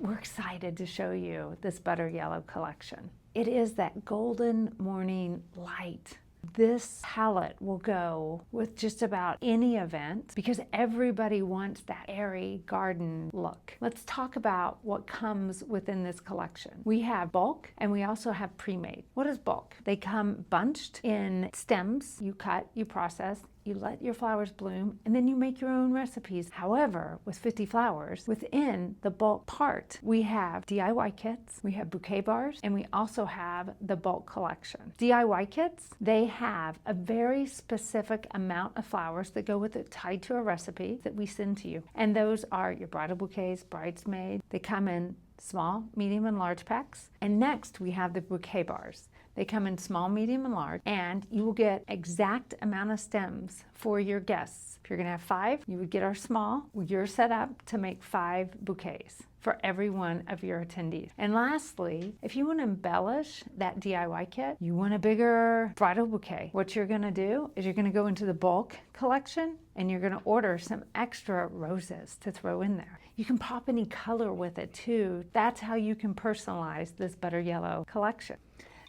We're excited to show you this Butter Yellow collection. It is that golden morning light. This palette will go with just about any event because everybody wants that airy garden look. Let's talk about what comes within this collection. We have bulk and we also have pre-made. What is bulk? They come bunched in stems. You cut, you process, you let your flowers bloom, and then you make your own recipes. However, with FiftyFlowers, within the bulk part, we have DIY kits, we have Bouquet Bars, and we also have the bulk collection. DIY kits, they have a very specific amount of flowers that go with it tied to a recipe that we send to you. And those are your bridal bouquets, Bridesmaid. They come in small, medium, and large packs. And next we have the Bouquet Bars. They come in small, medium, and large, and you will get exact amount of stems for your guests. If you're gonna have 5, you would get our small. You're set up to make 5 bouquets for every one of your attendees. And lastly, if you want to embellish that DIY kit, you want a bigger bridal bouquet, what you're gonna do is you're gonna go into the bulk collection and you're gonna order some extra roses to throw in there. You can pop any color with it too. That's how you can personalize this Butter Yellow collection.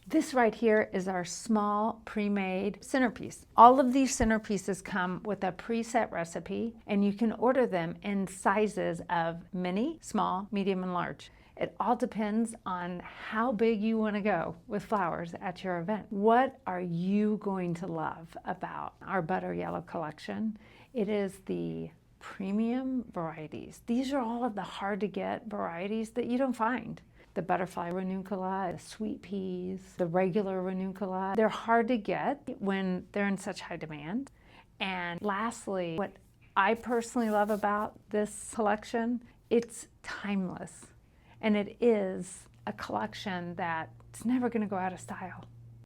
This right here is our small pre-made centerpiece. All of these centerpieces come with a preset recipe and you can order them in sizes of mini, small, medium, and large. It all depends on how big you want to go with flowers at your event. What are you going to love about our Butter Yellow collection? It is the premium varieties. These are all of the hard to get varieties that you don't find. The Butterfly Ranunculus, the sweet peas, the regular Ranunculus. They're hard to get when they're in such high demand. And lastly, what I personally love about this collection, it's timeless. And it is a collection that's never going to go out of style.